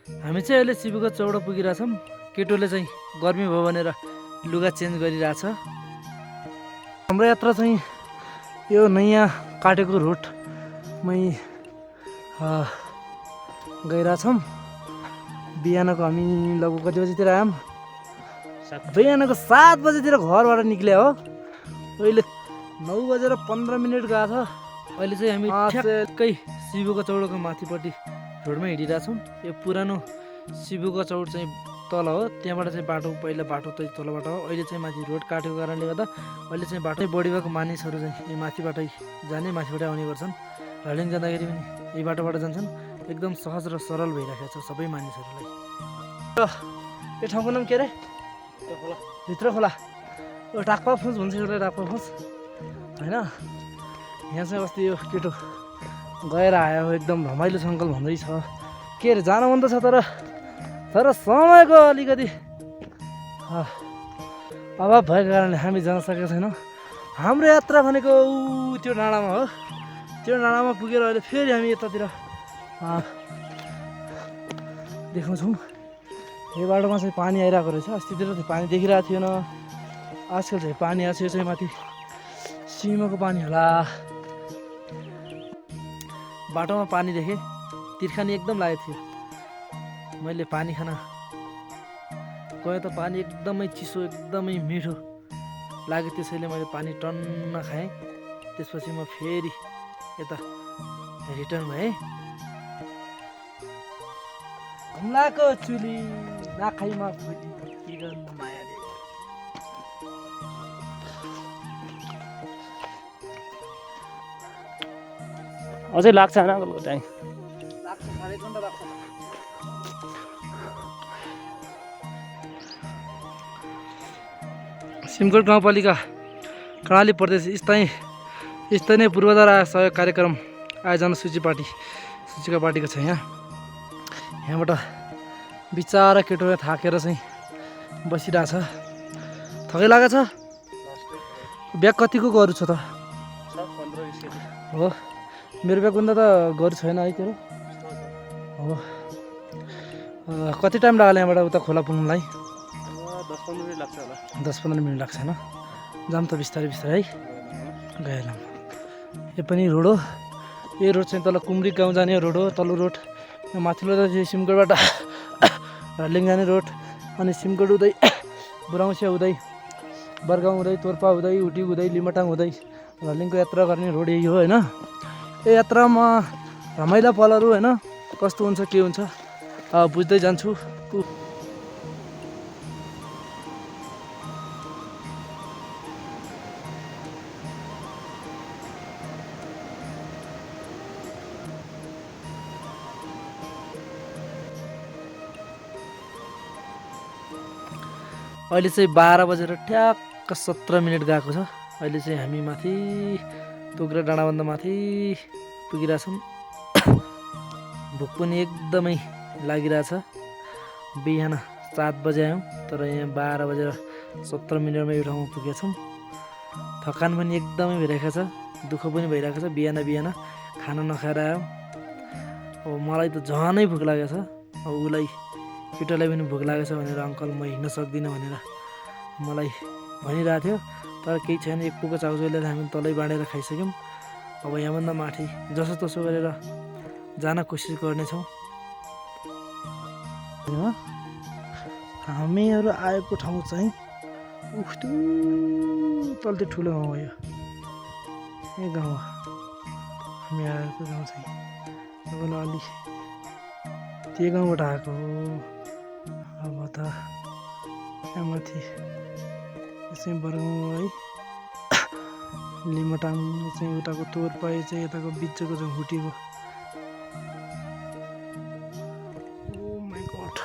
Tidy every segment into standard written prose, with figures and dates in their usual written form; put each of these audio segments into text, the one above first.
हामी चाहिँ अहिले शिवको चौडा पुगिरहेछौँ। केटोले चाहिँ गर्मी भयो भनेर लुगा चेन्ज गरिरहेछ। हाम्रो यात्रा चाहिँ यो नयाँ काटेको रोडमै गइरहेछौँ। बिहानको हामी लगभग कति बजीतिर आयौँ? बिहानको 7 बजीतिर घरबाट निक्ले हो। अहिले 9:15 गएको छ। अहिले चाहिँ हामी ठ्याक्कै शिवको चौडको माथिपट्टि रोडमै हिँडिरहेछौँ। यो पुरानो शिवको चौड चाहिँ तल हो, त्यहाँबाट चाहिँ पहिला बाटो चाहिँ तलबाट हो। अहिले चाहिँ माथि रोड काटेको कारणले गर्दा अहिले चाहिँ बाटै बढी भएको मानिसहरू चाहिँ यो माथिबाटै जाने, माथिबाटै आउने गर्छन्। रलिङ जाँदाखेरि पनि यही बाटोबाट जान्छन्। एकदम सहज र सरल भइरहेको छ सबै मानिसहरूलाई। यो ठाउँको नाम के अरे? भित्र खोला। यो टाक्पा फुस भन्छ, एउटा टाक्पा फुस होइन। यहाँ चाहिँ अस्ति यो केटो गएर आयो, एकदम रमाइलो सङ्कल भन्दैछ। के अरे जान मन त छ, तर समयको अलिकति अभाव भएको कारणले हामी जान सकेका छैनौँ। हाम्रो यात्रा भनेको त्यो डाँडामा हो। त्यो डाँडामा पुगेर अहिले फेरि हामी यतातिर देखाउँछौँ। यो बाटोमा चाहिँ पानी आइरहेको रहेछ। अस्तितिर चाहिँ पानी देखिरहेको थिएन, आजकल चाहिँ पानी आएको छ। यो चाहिँ माथि सिमको पानी होला। बाटोमा पानी देखेँ, तिर्खानी एकदम लागेको थियो। मैले पानी खान गएँ त पानी एकदमै चिसो, एकदमै मिठो लाग्यो। त्यसैले मैले पानी टन्न खाएँ। त्यसपछि म फेरि यता रिटर्न भएँ। हुम्लाको चुली नाखाइमा फुटी के गर्नु मायाले। अझै लाग्छ होइन अङ्कलको टाइम? लाग्छ, 1.5 घन्टा लाग्छ। सिमकोट गाउँपालिका कर्णाली प्रदेश स्थानीय पूर्वाधार सहयोग कार्यक्रम आयोजना सूचिका पार्टीको छ। यहाँबाट बिचारा केटो थाकेर चाहिँ बसिरहेछ। थकै लागेको छ। ब्याग कतिको गरु छ त? 15-20 केजी हो। मेरो ब्यागभन्दा त गरु छैन है तेरो? हो। कति टाइम लाग्यो यहाँबाट उता खोला पुग्नुलाई? 10-15 मिनट लाग्छ होला। 10-15 मिनट लाग्छ होइन? जाम त बिस्तारै है गएन। यो पनि रोड हो। यो रोड चाहिँ तल कुम्री गाउँ जाने रोड हो, तल्लो रोड। माथिल्लो चाहिँ सिमकोटबाट रलिङ जाने रोड। अनि सिमकोट हुँदै बुराउँसिया हुँदै बरगाउँ हुँदै तोर्पा हुँदै उटी हुँदै लिमटाङ हुँदै रलिङको यात्रा गर्ने रोड यही हो होइन। यो यात्रामा रमाइला पलहरू होइन, कस्तो हुन्छ के हुन्छ बुझ्दै जान्छु। अहिले चाहिँ 12:17 गएको छ। अहिले चाहिँ हामी माथि तोक्रा डाँडाभन्दा माथि पुगिरहेछौँ। भोक पनि एकदमै लागिरहेछ। बिहान 7 बजे आयौँ, तर यहाँ 12:17 यो ठाउँमा पुगेछौँ। थकान पनि एकदमै भइरहेको छ, दुःख पनि भइरहेको छ। बिहान खाना नखाएर आयौँ। अब मलाई त झनै भोक लागेको छ। अब उसलाई केटालाई पनि भोक लागेको छ भनेर अङ्कल म हिँड्न सक्दिनँ भनेर मलाई भनिरहेको थियो। तर केही छैन, एक पोको चाउचाउले हामी तलै बाँडेर खाइसक्यौँ। अब यहाँभन्दा माथि जसोतसो गरेर जान कोसिस गर्नेछौँ। हामीहरू आएको ठाउँ चाहिँ तल त्यो ठुलो गाउँ हो। यो गाउँ हो हामी आएको गाउँ चाहिँ। अलि त्यो गाउँबाट आएको हो। अब त यहाँ माथि चाहिँ बरगाउँ है, लिमटाङ चाहिँ उताको तोर्पा चाहिँ यताको बिचको चाहिँ हुटीको। ओ माइ गड,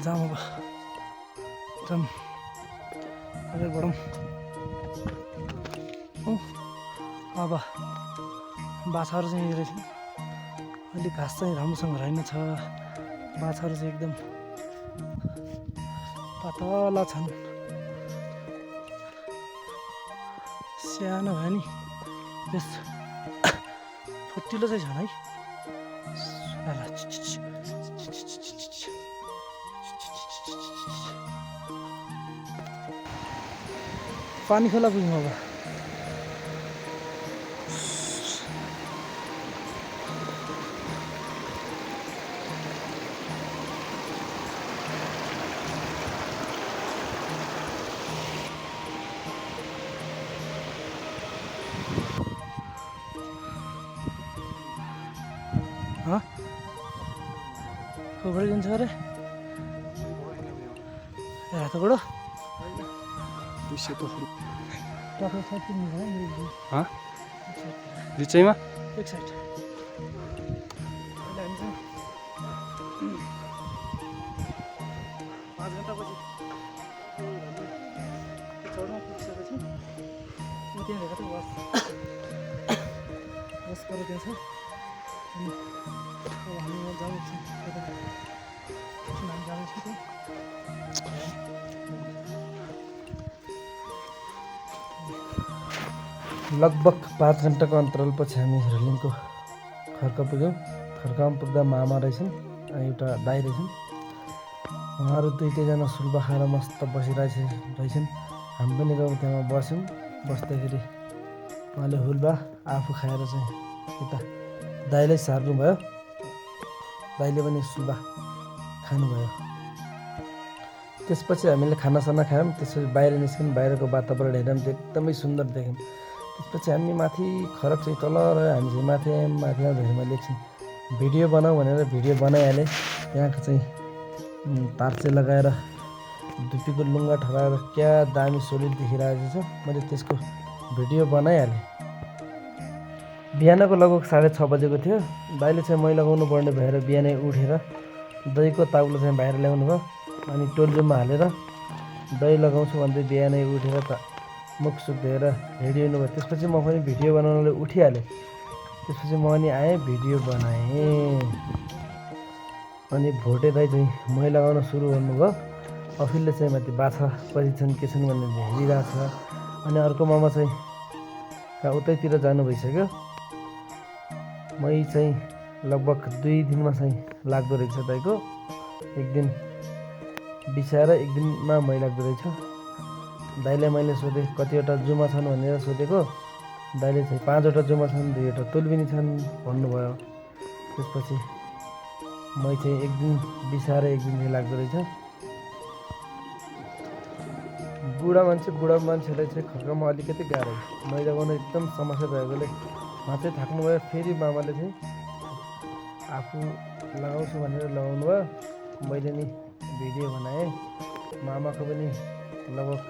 जाम अब जाम अगाडि बढौँ। अब बाछाहरू चाहिँ रहेछ, अलिक घाँस चाहिँ राम्रोसँग रहेनछ। बाछाहरू चाहिँ एकदम पातला छन्। सानो भयो नि, त्यस फुटिलो चाहिँ छन् है। पानी खोला पुग्नु अब कोबाट जान्छ अरे हात गोडो टक्कै साइड पुग्नु रिचैमा एक साइड 5 घन्टापछि चौरमा पुगिसकेपछि त्यहाँ हेरेको त बस गरेको छ अनि अब हामी जाँदैछौँ हामी जाँदैछौँ त्यहाँ लगभग 5 घन्टाको अन्तरालपछि हामी रेलिङको खर्क पुग्यौँ। खर्कामा पुग्दा मामा रहेछन् एउटा दाइ रहेछन्। उहाँहरू दुईटैजना सुल्बा खाएर मस्त बसिरहेछन्। हामी पनि गयौँ त्यहाँ बस्यौँ। बस्दाखेरि उहाँले हुल्बा आफू खाएर चाहिँ यता दाइलाई सार्नुभयो। दाइले पनि सुल्बा खानुभयो। त्यसपछि हामीले खानासाना खायौँ। त्यसपछि बाहिर निस्क्यौँ। बाहिरको वातावरण हेर्यौँ त एकदमै सुन्दर देख्यौँ। त्यसपछि हामी माथि खरक चाहिँ तल रह्यो। हामी चाहिँ माथि आयौँ। माथि आउँदाखेरि मैले एकछिन भिडियो बनाऊ भनेर भिडियो बनाइहालेँ। त्यहाँको चाहिँ तार्चे लगाएर धुपीको लुङ्गा ठराएर क्या दामी सोलिड देखिरहेको छ। मैले त्यसको भिडियो बनाइहालेँ। बिहानको लगभग 6:30 बजेको थियो। दाइले चाहिँ मै लगाउनु पर्ने भएर बिहानै उठेर दहीको ताउलो चाहिँ बाहिर ल्याउनु भयो। अनि टोल्जुमा हालेर दही लगाउँछु भन्दै बिहानै उठेर त मुखसुख धोएर रेडी हुनुभयो। त्यसपछि म पनि भिडियो बनाउनलाई उठिहालेँ। त्यसपछि म अनि आएँ भिडियो बनाएँ। अनि भोटे दाइ चाहिँ मै लगाउन सुरु गर्नुभयो। अखिलले चाहिँ माथि बाछा कति छन् के छन् भनेर हेरिरहेको छ। अनि अर्को मामा चाहिँ उतैतिर जानु भइसक्यो। मै चाहिँ लगभग 2 दिनमा चाहिँ लाग्दो रहेछ दाइको। एक दिन बिसाएर एक दिनमा मै लाग्दो रहेछ। दाइलाई मैले सोधेँ कतिवटा जुमा छन् भनेर सोधेको। दाइले चाहिँ 5वटा जुमा छन्, 2वटा तुलबिनी छन् भन्नुभयो। त्यसपछि मै चाहिँ एक दिन बिसाएर एक दिन चाहिँ लाग्दो रहेछ। बुढा मान्छेलाई चाहिँ खर्कामा अलिकति गाह्रो। मै लगाउन एकदम समस्या भएकोले उहाँ चाहिँ थाक्नुभयो। फेरि मामाले चाहिँ आफू लगाउँछु भनेर लगाउनु भयो। मैले नि भिडियो बनाएँ। मामाको पनि लगभग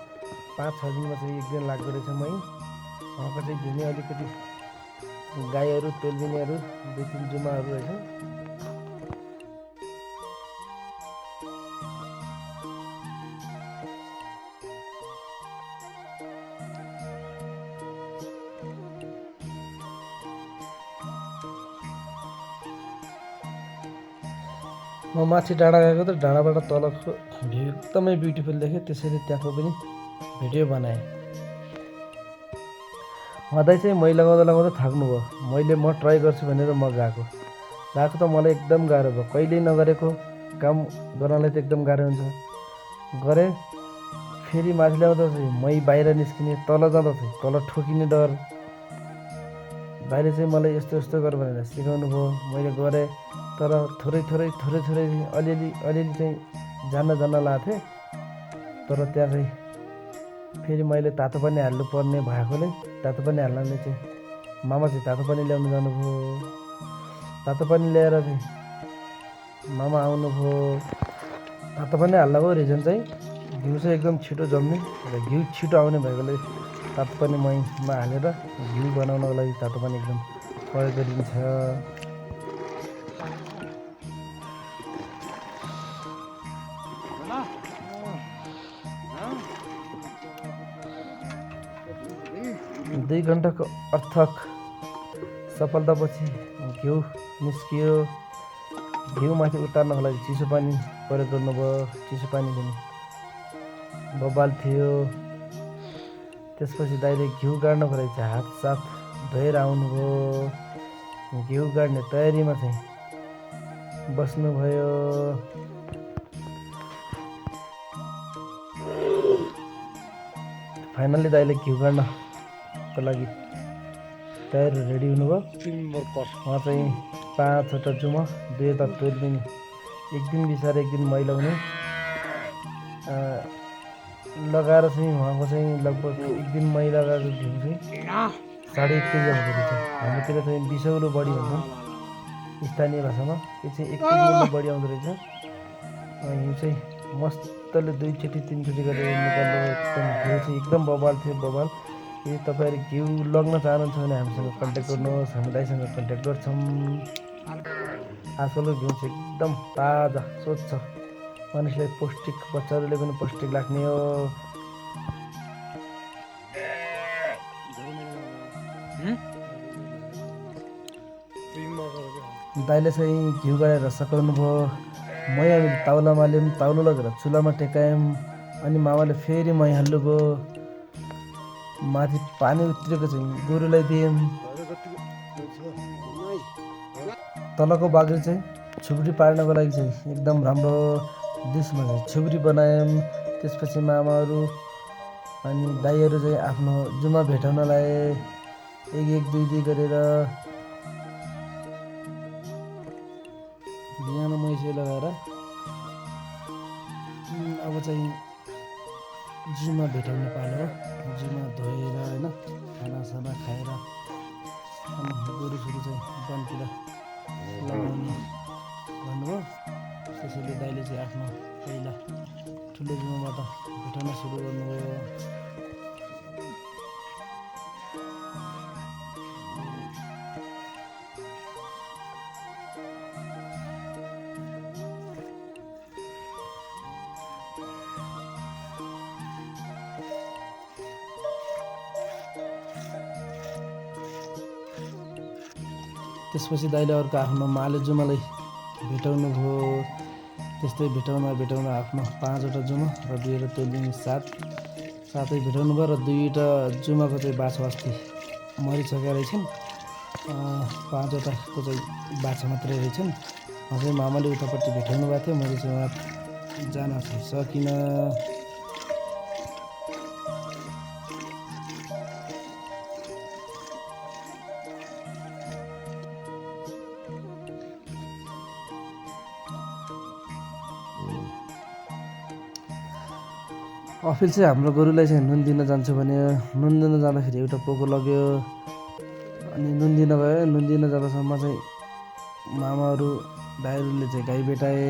5-6 दिनमा चाहिँ एक दिन लाग्दो रहेछ मै। उहाँको चाहिँ घुमे अलिकति गाईहरू तोलबिनीहरू 2-3 जुमाहरू रहेछ। म माथि डाँडा गएको त डाँडाबाट तलको भ्यू एकदमै ब्युटिफुल देखेँ। त्यसैले त्यहाँको पनि भिडियो बनाएँ। दाइ चाहिँ मै लगाउँदा थाक्नुभयो। म ट्राई गर्छु भनेर म गएको त मलाई एकदम गाह्रो भयो। कहिल्यै नगरेको काम गर्नलाई त एकदम गाह्रो हुन्छ। गरेँ। फेरि माथि ल्याउँदा चाहिँ मै बाहिर निस्किने, तल जाँदा चाहिँ तल ठोकिने डर। दाइले चाहिँ मलाई यस्तो गर भनेर सिकाउनु भयो। मैले गरेँ। तर थोरै अलिअलि चाहिँ जान्न लागेको थिएँ। तर त्यहाँ चाहिँ फेरि मैले तातो पानी हाल्नु पर्ने भएकोले तातो पानी हाल्नाले चाहिँ मामा चाहिँ तातो पानी ल्याउनु जानुभयो। तातो पानी ल्याएर चाहिँ मामा आउनुभयो। तातो पानी हाल्नको रिजन चाहिँ घिउ चाहिँ एकदम छिटो जम्ने र घिउ छिटो आउने भएकोले तातो पानी मैमा हालेर घिउ बनाउनको लागि तातो पानी एकदम प्रयोग गरिन्छ। दुई घन्टाको अर्थक सफलतापछि घिउ निस्कियो। घिउ माथि उतार्नको लागि चिसो पानी प्रयोग गर्नुभयो। चिसो पानी पनि बबाल थियो। त्यसपछि दाइले घिउ गाड्नको लागि चाहिँ हातसाथ धोएर आउनुभयो। घिउ गाड्ने तयारीमा चाहिँ बस्नुभयो। फाइनल्ली दाइले घिउ काट्नको लागि तयार रेडी हुनुभयो। उहाँ चाहिँ 5वटा जुमा 2 तोलिदिने, एक दिन बिसार एक दिन मैला हुने लगाएर चाहिँ उहाँको चाहिँ लगभग एक दिन मैला गएको घिउ चाहिँ 1.5 केजी आउँदो रहेछ। हाम्रोतिर चाहिँ बिसौलो बढी भन्छन् स्थानीय भाषामा, यो चाहिँ 1 केजीभन्दा बढी आउँदो रहेछ। हिउँ चाहिँ मस्तले 2चोटि 3चोटि गरेर निकाल्नु। घिउ चाहिँ एकदम बबाल थियो, बबाल। यदि तपाईँहरू घिउ लग्न चाहनुहुन्छ भने हामीसँग कन्ट्याक्ट गर्नुहोस्, हामी दाइसँग कन्ट्याक्ट गर्छौँ। आजकलको घिउ चाहिँ एकदम ताजा स्वच्छ, मानिसलाई पौष्टिक, बच्चाहरूले पनि पौष्टिक लाग्ने हो। दाइले चाहिँ घिउ गाडेर सकाउनु भयो। मै हामीले ताउलामा हाल्यौँ, ताउलो लगेर चुलामा टेकायौँ। अनि मामाले फेरि मै हाल्नुभयो। माथि पानी उत्रेको चाहिँ गोरुलाई दियौँ। तलको बाग्री चाहिँ छुब्री पार्नको लागि चाहिँ एकदम राम्रो डिसमा चाहिँ छुब्री बनायौँ। त्यसपछि मामाहरू अनि दाइहरू चाहिँ आफ्नो जुमा भेटाउनलाई 1-1, 2-2 गरेर बिहान मैसे लगाएर अब चाहिँ जुमा भेटाउने पालो हो। जुमा धोएर होइन खानासाना खाएर अनि गोरुसुरु चाहिँ बनतिर लगाउने भन्नुभयो। त्यसैले दाइले चाहिँ आफ्नो पहिला ठुलो जुमाबाट भेटाउन सुरु गर्नुभयो। त्यसपछि दाइले अर्को आफ्नो माले जुमालाई भेटाउनु भयो। त्यस्तै भेटाउन आफ्नो 5वटा जुमा र 2वटा तोलिदिने 7 भेटाउनु भयो। र 2वटा जुमाको चाहिँ बाछा अस्ति मरिसकेका रहेछन्। 5वटाको चाहिँ बाछा मात्रै रहेछन्। अझै मामाले उतापट्टि भेटाउनु भएको थियो, मैले चाहिँ उहाँ जान चाहिँ सकिनँ। अफिल चाहिँ हाम्रो गोरुलाई चाहिँ नुन दिन जान्छु भने नुन दिन जाँदाखेरि एउटा पोको लग्यो। अनि नुन दिन गयो। नुन दिन जाँदासम्म चाहिँ मामाहरू दाइहरूले चाहिँ गाई बेटाए।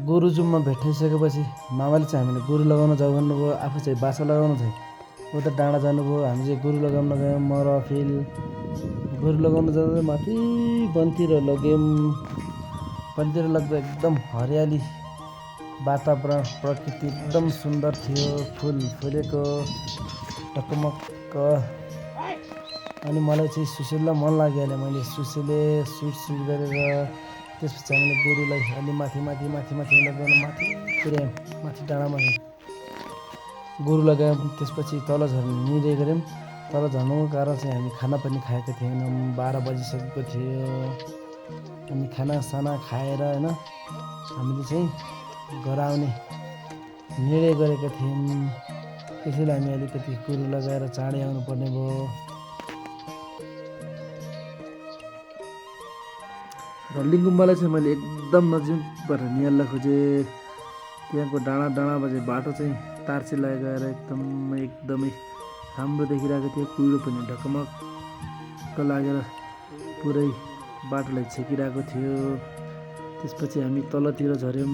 गोरु जुममा भेटाइसकेपछि मामाले चाहिँ हामीले गोरु लगाउन जाऊ भन्नुभयो। आफू चाहिँ बाछा लगाउन चाहिँ उता डाँडा जानुभयो। हामी चाहिँ गोरु लगाउन गयौँ। म र अफिल गोरु लगाउन जाँदा माथि वनतिर लग्यौँ। वनतिर लाग्दा एकदम हरियाली वातावरण, प्रकृति एकदम सुन्दर थियो। फुल फुलेको टकमक्क। अनि मलाई चाहिँ सुसेल्न मन लागिहाल्यो। मैले सुसेले सुट गरेर त्यसपछि हामीले गोरुलाई अलि माथि लगाउन माथि पुर्यायौँ। माथि डाँडामा गोरु लगायौँ। त्यसपछि तल झर्न निर्णय गऱ्यौँ। तल झर्नुको कारण चाहिँ हामी खाना पनि खाएका थिएनौँ। 12 बजिसकेको थियो। अनि खानासाना खाएर होइन हामीले चाहिँ घर आउने निर्णय गरेका थियौँ। त्यसैले हामी अलिकति गोरु लगाएर चाँडै आउनुपर्ने भयो। र लिङ्गुम्बालाई चाहिँ मैले एकदम नजिकबाट निहाल्न खोजेँ। त्यहाँको डाँडामा चाहिँ बाटो चाहिँ तारसे लगाएर एकदमै राम्रो देखिरहेको थियो। कुहिरो पनि ढकमक्क लागेर पुरै बाटोलाई छेकिरहेको थियो। त्यसपछि हामी तलतिर झऱ्यौँ।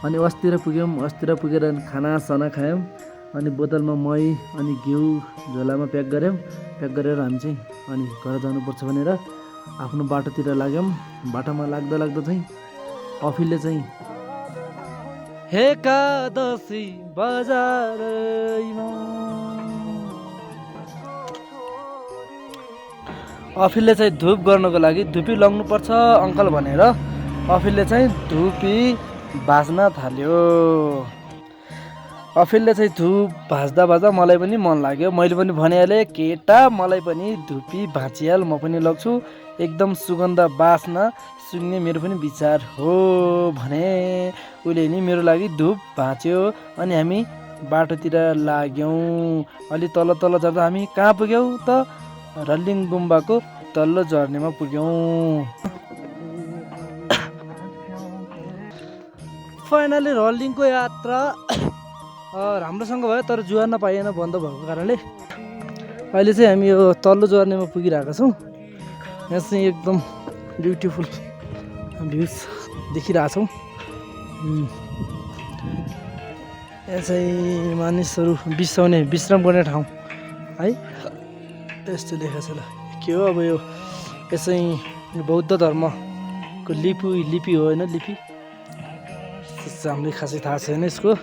अनि अस्तिर पुगेर खानासाना खायौँ। अनि बोतलमा मही अनि घिउ झोलामा प्याक गरेर हामी चाहिँ अनि घर जानुपर्छ भनेर आफ्नो बाटोतिर लाग्यौँ। बाटोमा लाग्दा चाहिँ अफिलले चाहिँ एकादशी बजारमा अफिलले चाहिँ धुप गर्नको लागि धुपी लग्नुपर्छ अङ्कल भनेर अफिलले चाहिँ धुपी बाज्न थाल्यो। अफिलले चाहिँ धुप भाँच्दा भाँच्दा मलाई पनि मन लाग्यो। मैले पनि भनिहालेँ केटा मलाई पनि धुपी भाँचिहाल, म पनि लग्छु, एकदम सुगन्ध बास्ना सुन्ने मेरो पनि विचार हो भने उसले नि मेरो लागि धुप भाँच्यो। अनि हामी बाटोतिर लाग्यौँ। अलि तल तल झर्दा हामी कहाँ पुग्यौँ त? रल्लिङ गुम्बाको तल्लो झर्नेमा पुग्यौँ। फाइनली रल्लिङको यात्रा राम्रोसँग भयो, तर जुवा नपाइएन बन्द भएको कारणले। अहिले चाहिँ हामी यो तल्लो झर्नेमा पुगिरहेका छौँ। यहाँ चाहिँ एकदम ब्युटिफुल भ्युज देखिरहेछौँ। यहाँ चाहिँ मानिसहरू बिसाउने विश्राम गर्ने ठाउँ है, यस्तो लेखेको छ। ल के हो अब यो चाहिँ बौद्ध धर्मको लिपि हो होइन? लिपि हामीलाई खासै थाहा छैन यसको।